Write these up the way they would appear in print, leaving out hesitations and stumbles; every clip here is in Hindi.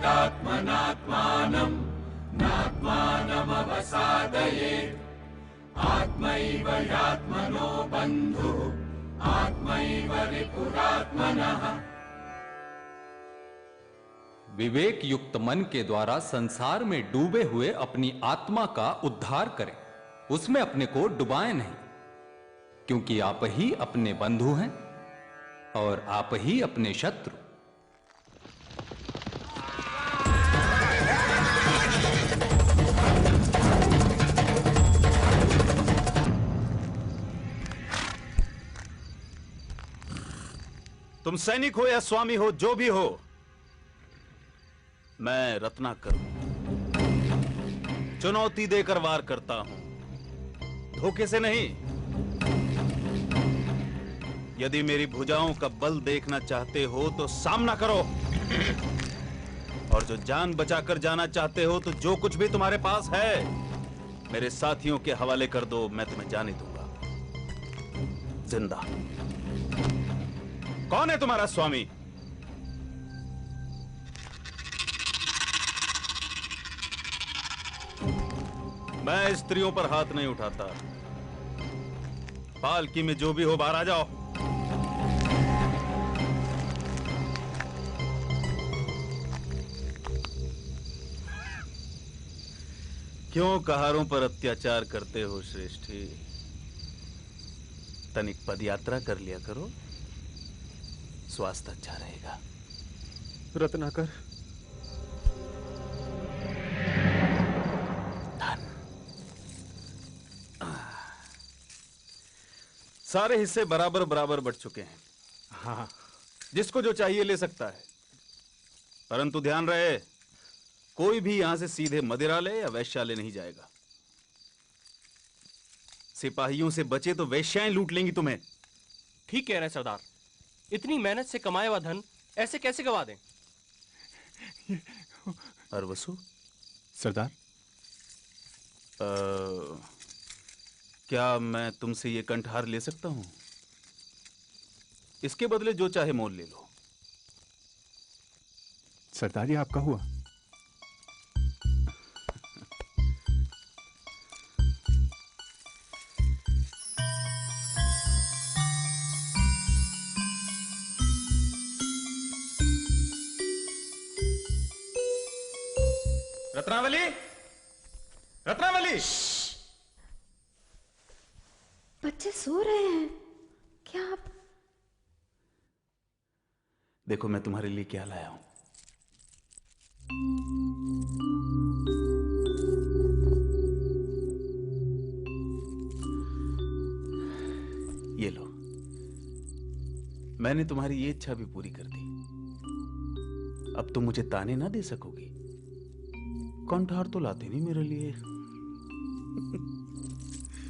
पश्येदात्मनात्मानं नात्मानमवसादयेत् आत्मैव ह्यात्मनो बन्धुः आत्मैव रिपुरात्मनः। विवेक युक्त मन के द्वारा संसार में डूबे हुए अपनी आत्मा का उद्धार करें, उसमें अपने को डुबाएं नहीं, क्योंकि आप ही अपने बंधु हैं और आप ही अपने शत्रु। तुम सैनिक हो या स्वामी हो, जो भी हो, मैं रत्नाकर हूं। चुनौती देकर वार करता हूं, धोखे से नहीं। यदि मेरी भुजाओं का बल देखना चाहते हो तो सामना करो, और जो जान बचाकर जाना चाहते हो तो जो कुछ भी तुम्हारे पास है मेरे साथियों के हवाले कर दो, मैं तुम्हें जाने दूंगा जिंदा। कौन है तुम्हारा स्वामी? मैं स्त्रियों पर हाथ नहीं उठाता। पालकी में जो भी हो बाहर आ जाओ। क्यों कहारों पर अत्याचार करते हो श्रेष्ठी? तनिक पदयात्रा कर लिया करो, स्वास्थ्य अच्छा रहेगा। रत्नाकर, सारे हिस्से बराबर बराबर बट चुके हैं। हाँ, जिसको जो चाहिए ले सकता है, परंतु ध्यान रहे कोई भी यहां से सीधे मदिरालय या वैश्यालय नहीं जाएगा। सिपाहियों से बचे तो वैश्याएं लूट लेंगी तुम्हें। ठीक कह रहे हैं सरदार, इतनी मेहनत से कमाया हुआ धन ऐसे कैसे गवा दें? और वसु सरदार, क्या मैं तुमसे ये कंठहार ले सकता हूं? इसके बदले जो चाहे मोल ले लो। सरदार, ये आपका हुआ। रत्नावली, रत्नावली! बच्चे सो रहे हैं क्या? आप देखो मैं तुम्हारे लिए क्या लाया हूं। ये लो, मैंने तुम्हारी ये इच्छा भी पूरी कर दी। अब तुम मुझे ताने ना दे सकोगी। कंठहार तो लाते नहीं मेरे लिए।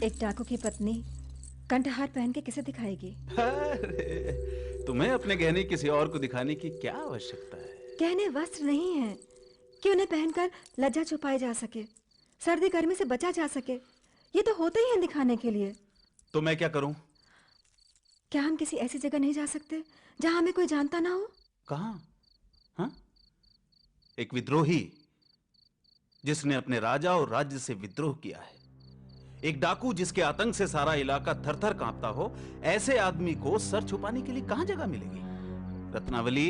एक डाकू की पत्नी कंठहार पहन के किसे दिखाएगी? अरे, तुम्हें अपने गहने किसी और को दिखाने की क्या आवश्यकता है? गहने वस्त्र नहीं है कि उन्हें पहनकर लज्जा छुपाई जा सके, सर्दी गर्मी से बचा जा सके। ये तो होते ही हैं दिखाने के लिए। तो मैं क्या करूं? क्या हम किसी ऐसी जगह नहीं जा सकते जहां हमें कोई जानता ना हो? कहां? हाँ? एक विद्रोही जिसने अपने राजा और राज्य से विद्रोह किया है, एक डाकू जिसके आतंक से सारा इलाका थर-थर कांपता हो, ऐसे आदमी को सर छुपाने के लिए कहां जगह मिलेगी? रत्नावली,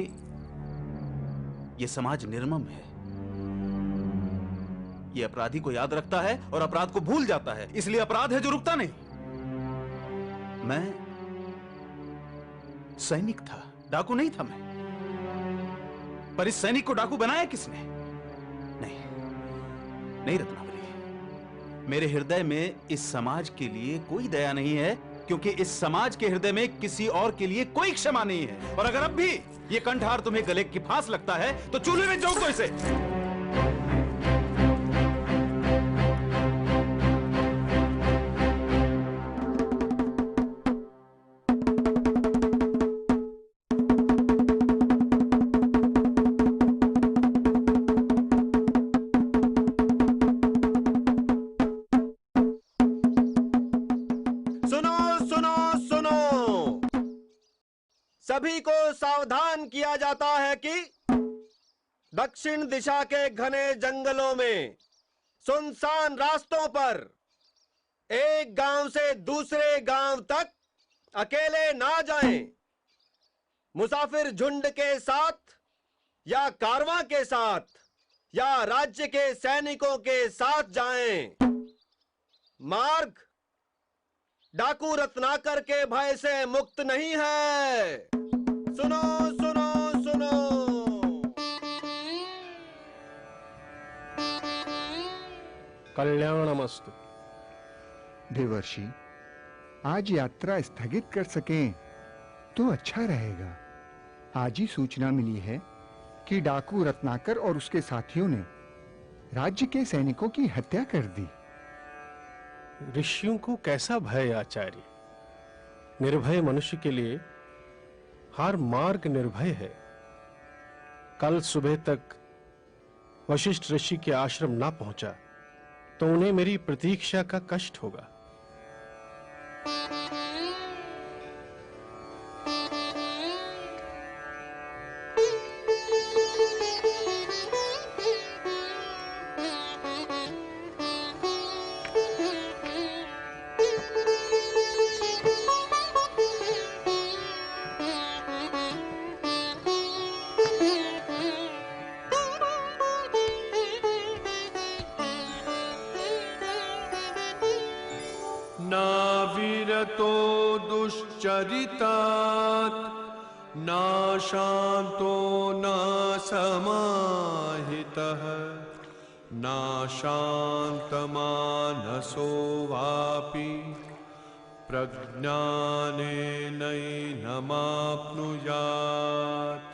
यह समाज निर्मम है। यह अपराधी को याद रखता है और अपराध को भूल जाता है, इसलिए अपराध है जो रुकता नहीं। मैं सैनिक था, डाकू नहीं था मैं। पर इस सैनिक को डाकू बनाया किसने? नहीं रत्नावली, मेरे हृदय में इस समाज के लिए कोई दया नहीं है, क्योंकि इस समाज के हृदय में किसी और के लिए कोई क्षमा नहीं है। और अगर अब भी ये कंठहार तुम्हें गले की फांस लगता है तो चूल्हे में झोंक दो इसे। सभी को सावधान किया जाता है कि दक्षिण दिशा के घने जंगलों में सुनसान रास्तों पर एक गांव से दूसरे गांव तक अकेले ना जाएं। मुसाफिर झुंड के साथ या कारवां के साथ या राज्य के सैनिकों के साथ जाएं। मार्ग डाकू रत्नाकर के भय से मुक्त नहीं है। सुनो सुनो सुनो। कल्याणमस्तु। देवर्षि, आज यात्रा स्थगित कर सकें तो अच्छा रहेगा। आज ही सूचना मिली है कि डाकू रत्नाकर और उसके साथियों ने राज्य के सैनिकों की हत्या कर दी। ऋषियों को कैसा भय आचार्य? निर्भय मनुष्य के लिए हर मार्ग निर्भय है। कल सुबह तक वशिष्ठ ऋषि के आश्रम ना पहुंचा तो उन्हें मेरी प्रतीक्षा का कष्ट होगा। नाविरतो दुश्चरितात् ना शान्तो ना समाहितः ना शान्तमानसो वापि प्रज्ञानेनैनमाप्नुयात्।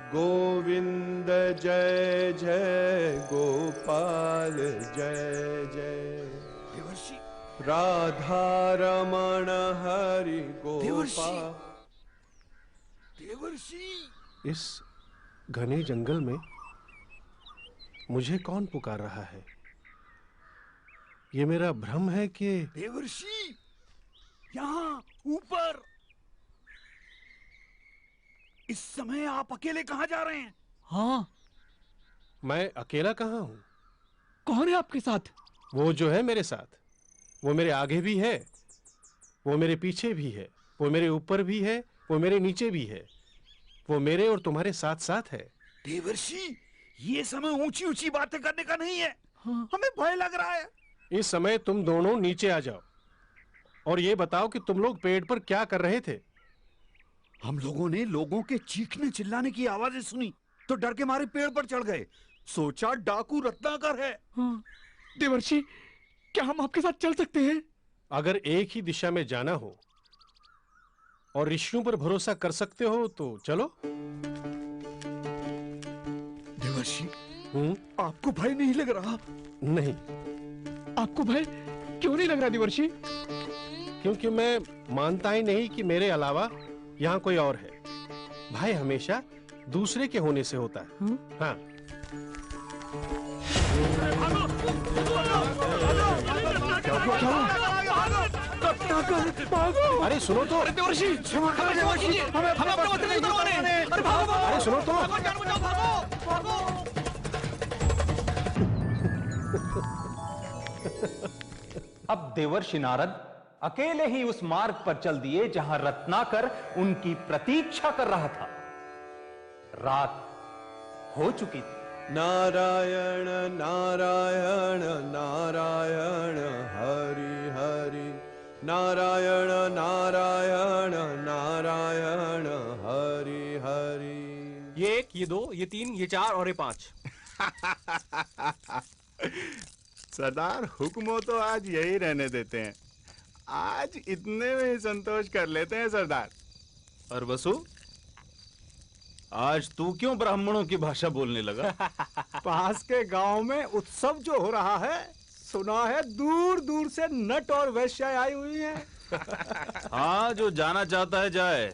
गोविंद जय जय गोपाल जय जय। राधा रमण हरि गोपाल। इस घने जंगल में मुझे कौन पुकार रहा है? ये मेरा भ्रम है कि देवर्षि, यहाँ ऊपर। इस समय आप अकेले कहाँ जा रहे हैं? हाँ, मैं अकेला कहाँ हूँ? कौन है आपके साथ? वो जो है मेरे साथ, वो मेरे आगे भी है, वो मेरे पीछे भी है, वो मेरे ऊपर भी है, वो मेरे नीचे भी है, वो मेरे और तुम्हारे साथ साथ है। देवर्षि, ये समय ऊंची ऊंची बातें करने का नहीं है। हाँ। हमें भय लग रहा है। इस समय तुम दोनों नीचे आ जाओ और ये बताओ कि तुम लोग पेड़ पर क्या कर रहे थे? हम लोगों ने लोगों के चीखने चिल्लाने की आवाजें सुनी तो डर के मारे पेड़ पर चढ़ गए। सोचा डाकू रत्नाकर है। हाँ। देवर्षि, क्या हम आपके साथ चल सकते हैं? अगर एक ही दिशा में जाना हो और ऋषियों पर भरोसा कर सकते हो तो चलो। देवर्षि, आपको भय नहीं लग रहा? नहीं। आपको भय क्यों नहीं लग रहा देवर्षि? क्योंकि मैं मानता ही नहीं कि मेरे अलावा यहाँ कोई और है। भय हमेशा दूसरे के होने से होता है। हाँ। अरे सुनो तो। अरे सुनो तो। अब देवर्षि नारद अकेले ही उस मार्ग पर चल दिए जहां रत्नाकर उनकी प्रतीक्षा कर रहा था। रात हो चुकी थी। नारायण नारायण नारायण हरि हरि। नारायण नारायण नारायण हरि हरि। ये 1, ये 2, ये 3, ये 4 और ये 5। सरदार, हुक्म तो आज यही रहने देते हैं। आज इतने में ही संतोष कर लेते हैं सरदार। और वसु, आज तू क्यों ब्राह्मणों की भाषा बोलने लगा? पास के गांव में उत्सव जो हो रहा है, सुना है दूर दूर से नट और वैश्या आई हुई हैं। हाँ, जो जाना चाहता है जाए,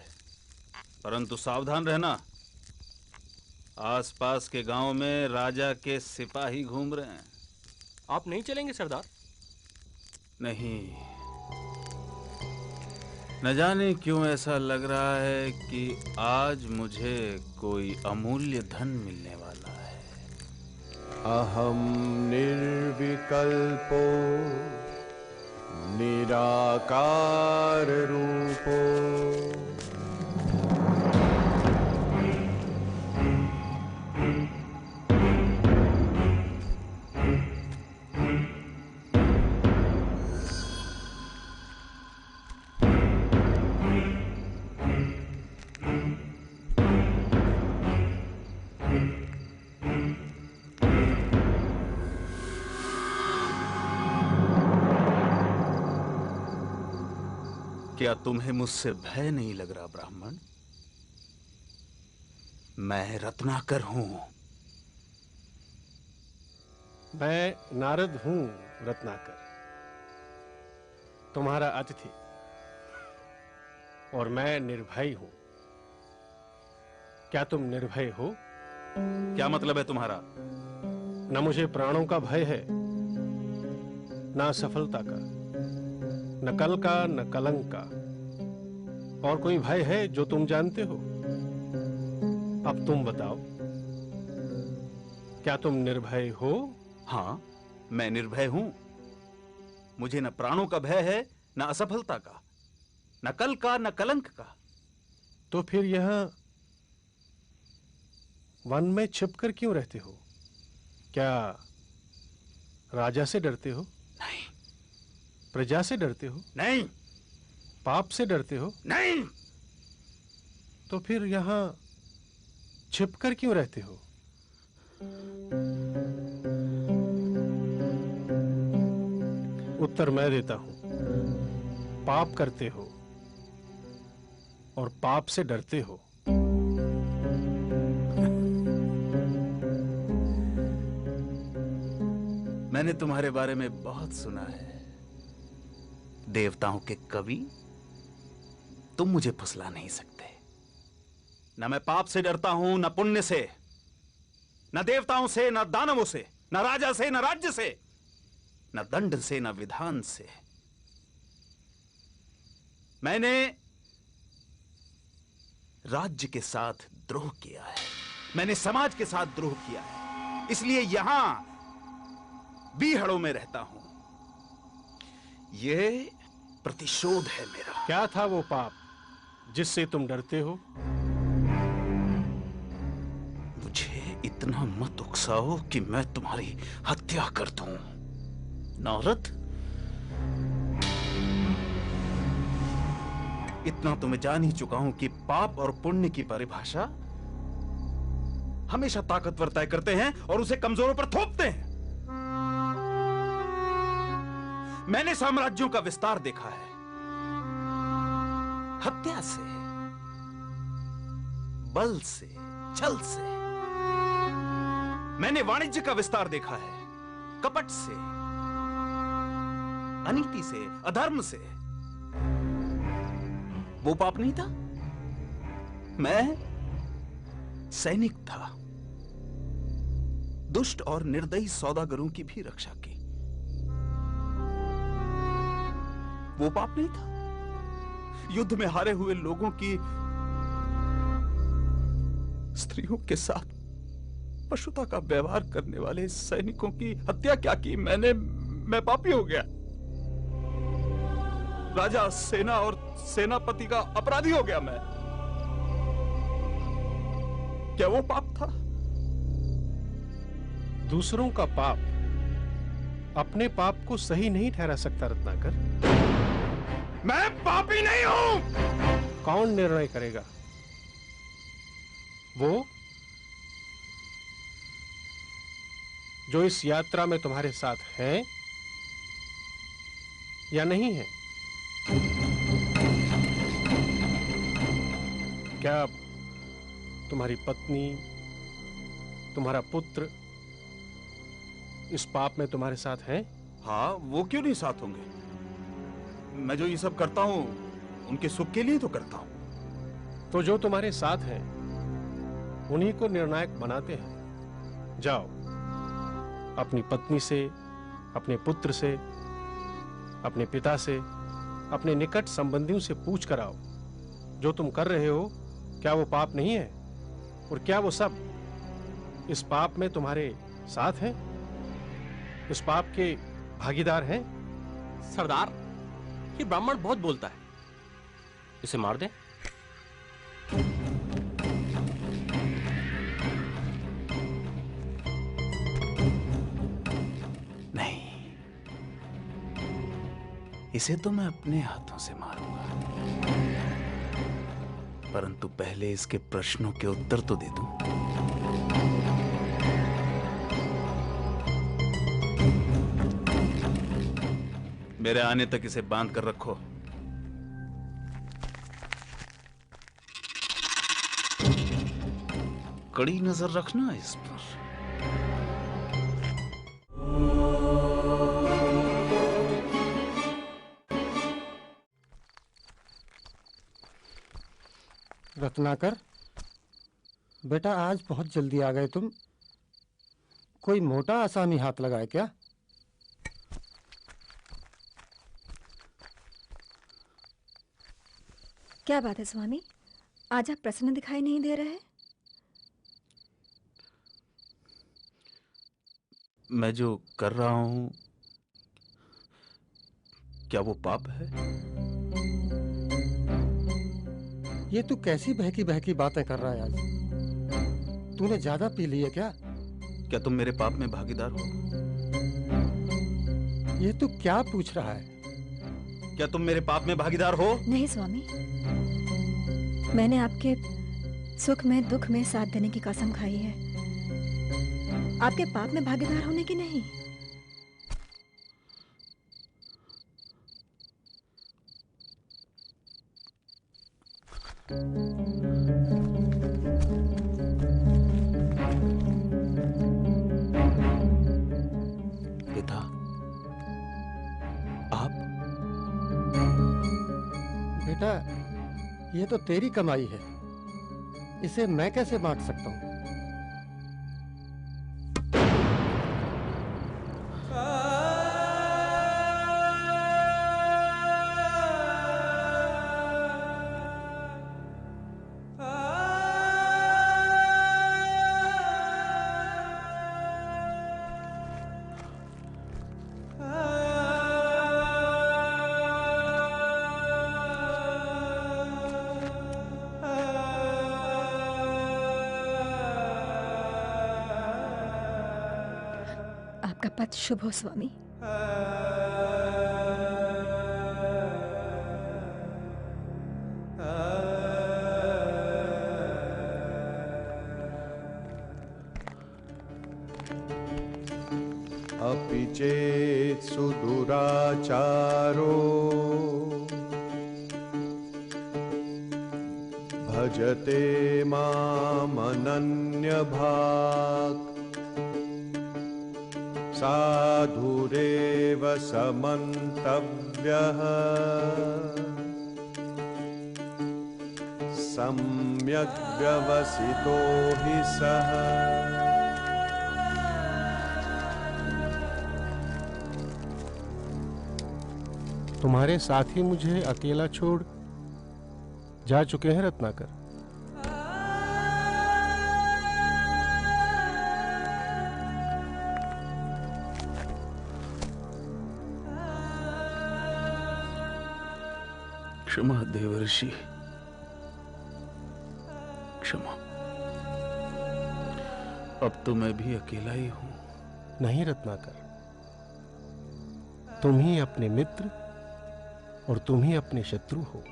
परंतु सावधान रहना। आसपास के गांव में राजा के सिपाही घूम रहे हैं। आप नहीं चलेंगे सरदार? नहीं, न जाने क्यों ऐसा लग रहा है कि आज मुझे कोई अमूल्य धन मिलने वाला है। अहम निर्विकल्पो निराकार रूपो क्या तुम्हें मुझसे भय नहीं लग रहा ब्राह्मण? मैं रत्नाकर हूं। मैं नारद हूं रत्नाकर, तुम्हारा अतिथि, और मैं निर्भय हूं। क्या तुम निर्भय हो? क्या मतलब है तुम्हारा? न मुझे प्राणों का भय है, न असफलता का, न कल का, न कलंक का। और कोई भय है जो तुम जानते हो? अब तुम बताओ, क्या तुम निर्भय हो? हां, मैं निर्भय हूं। मुझे न प्राणों का भय है, न असफलता का, न कल का, न कलंक का। तो फिर यहां वन में छिपकर क्यों रहते हो? क्या राजा से डरते हो? नहीं। प्रजा से डरते हो? नहीं। पाप से डरते हो? नहीं। तो फिर यहां छिपकर क्यों रहते हो? उत्तर मैं देता हूं। पाप करते हो और पाप से डरते हो। मैंने तुम्हारे बारे में बहुत सुना है। देवताओं के कवि, तुम मुझे फुसला नहीं सकते। न मैं पाप से डरता हूं, न पुण्य से, न देवताओं से, न दानवों से, न राजा से, न राज्य से, न दंड से, न विधान से। मैंने राज्य के साथ द्रोह किया है, मैंने समाज के साथ द्रोह किया है, इसलिए यहां बीहड़ों में रहता हूं। यह प्रतिशोध है मेरा। क्या था वो पाप जिससे तुम डरते हो? मुझे इतना मत उकसाओ कि मैं तुम्हारी हत्या कर दूं। नारद, इतना तो मैं जान ही चुका हूं कि पाप और पुण्य की परिभाषा हमेशा ताकतवर तय करते हैं और उसे कमजोरों पर थोपते हैं। मैंने साम्राज्यों का विस्तार देखा है, हत्या से, बल से, छल से। मैंने वाणिज्य का विस्तार देखा है, कपट से, अनीति से, अधर्म से। वो पाप नहीं था। मैं सैनिक था, दुष्ट और निर्दयी सौदागरों की भी रक्षा की। वो पाप नहीं था। युद्ध में हारे हुए लोगों की स्त्रियों के साथ पशुता का व्यवहार करने वाले सैनिकों की हत्या क्या की? मैं पापी हो गया। राजा, सेना और सेनापति का अपराधी हो गया मैं। क्या वो पाप था? दूसरों का पाप अपने पाप को सही नहीं ठहरा सकता रत्नाकर। मैं पापी नहीं हूं। कौन निर्णय करेगा? वो जो इस यात्रा में तुम्हारे साथ हैं या नहीं है? क्या तुम्हारी पत्नी, तुम्हारा पुत्र इस पाप में तुम्हारे साथ हैं? हाँ, वो क्यों नहीं साथ होंगे? मैं जो ये सब करता हूं उनके सुख के लिए तो करता हूं। तो जो तुम्हारे साथ हैं उन्हीं को निर्णायक बनाते हैं। जाओ, अपनी पत्नी से, अपने पुत्र से, अपने पिता से, अपने निकट संबंधियों से पूछ कर आओ, जो तुम कर रहे हो क्या वो पाप नहीं है, और क्या वो सब इस पाप में तुम्हारे साथ हैं, इस पाप के भागीदार हैं? सरदार, ये ब्राह्मण बहुत बोलता है, इसे मार दें? नहीं, इसे तो मैं अपने हाथों से मारूंगा, परंतु पहले इसके प्रश्नों के उत्तर तो दे दूं। मेरे आने तक इसे बांध कर रखो। कड़ी नजर रखना इस पर। रत्नाकर, बेटा आज बहुत जल्दी आ गए तुम। कोई मोटा आसामी हाथ लगाए क्या? क्या बात है स्वामी, आज आप प्रसन्न दिखाई नहीं दे रहे? मैं जो कर रहा हूं, क्या वो पाप है? ये तू कैसी बहकी बहकी बातें कर रहा है आज? तूने ज्यादा पी ली है क्या? क्या तुम मेरे पाप में भागीदार हो? ये तू क्या पूछ रहा है? क्या तुम मेरे पाप में भागीदार हो? नहीं स्वामी, मैंने आपके सुख में दुख में साथ देने की कसम खाई है, आपके पाप में भागीदार होने की नहीं। पिता, आप? बेटा, ये तो तेरी कमाई है, इसे मैं कैसे बांट सकता हूं? आपका पथ शुभ हो स्वामी। अपि चेत् सुदुराचारो भजते मामनन्यभाक् साधुरेव समन्तव्यः सम्यक् व्यवसितो हि सः। तुम्हारे साथी मुझे अकेला छोड़ जा चुके हैं रत्नाकर। क्षमा देवर्षि, क्षमा। अब तो मैं भी अकेला ही हूं। नहीं रत्नाकर, तुम ही अपने मित्र और तुम ही अपने शत्रु हो।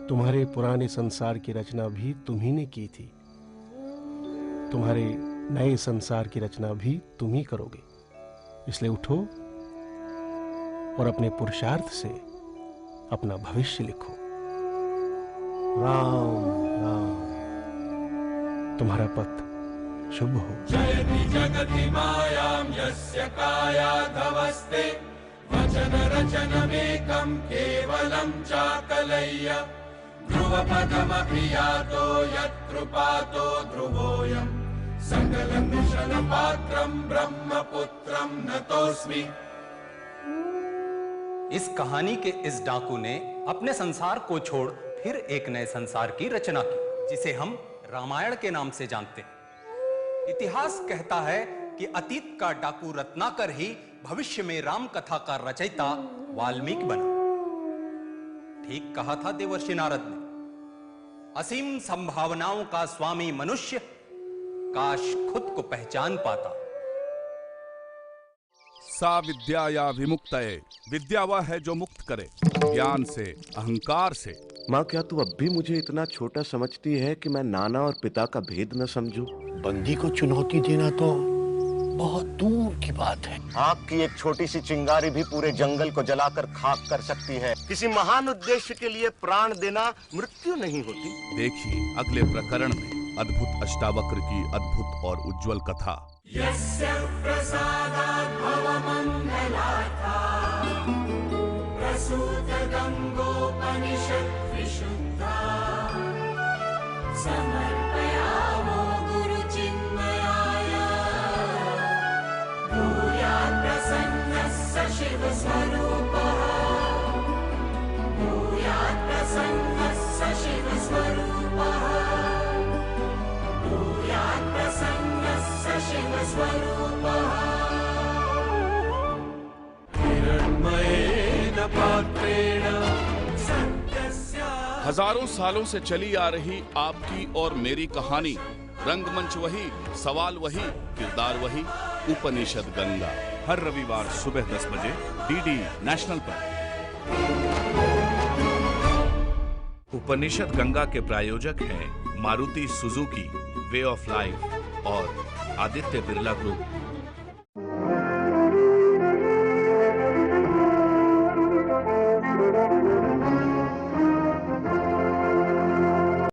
तुम्हारे पुराने संसार की रचना भी तुम ही ने की थी, तुम्हारे नए संसार की रचना भी तुम ही करोगे। इसलिए उठो और अपने पुरुषार्थ से अपना भविष्य लिखो। राम राम, तुम्हारा पथ शुभ हो। जयति जगति मायां यस्य कायाधवस्ते वचन रचनमेकं केवलं चाकलय्य ध्रुवपदमपि यातो यत्कृपातो ध्रुवोऽयं सकलकुशलपात्रं ब्रह्मपुत्रं नतोऽस्मि। इस कहानी के इस डाकू ने अपने संसार को छोड़ फिर एक नए संसार की रचना की, जिसे हम रामायण के नाम से जानते हैं। इतिहास कहता है कि अतीत का डाकू रत्नाकर ही भविष्य में राम कथा का रचयिता वाल्मीकि बना। ठीक कहा था देवर्षि नारद ने, असीम संभावनाओं का स्वामी मनुष्य काश खुद को पहचान पाता। सा विद्याया विमुक्तये, विद्या वह है जो मुक्त करे ज्ञान से, अहंकार से। माँ, क्या तू अब भी मुझे इतना छोटा समझती है कि मैं नाना और पिता का भेद न समझूं? बंदी को चुनौती देना तो बहुत दूर की बात है। आग की एक छोटी सी चिंगारी भी पूरे जंगल को जलाकर खाक कर सकती है। किसी महान उद्देश्य के लिए प्राण देना मृत्यु नहीं होती। देखिए अगले प्रकरण में अद्भुत अष्टावक्र की अद्भुत और उज्जवल कथा। यस्य प्रसादात् भवमङ्गलार्था प्रसूत गङ्गोपनिषत् विशुद्धा समर्पयामो गुरुचिन्मयाय भूयात् प्रसन्नः स शिवस्वरूपः भूयात् प्रसन्नः स शिवस्वरूपः भूयात् प्रसन्नः स शिवस्वरूपः हिरण्मयेन पात्रेण सत्यस्य। हजारों सालों से चली आ रही आपकी और मेरी कहानी, रंगमंच वही, सवाल वही, किरदार वही। उपनिषद गंगा, हर रविवार सुबह 10 बजे डीडी नेशनल पर। उपनिषद गंगा के प्रायोजक हैं Maruti Suzuki, way of life और आदित्य बिरला ग्रुप।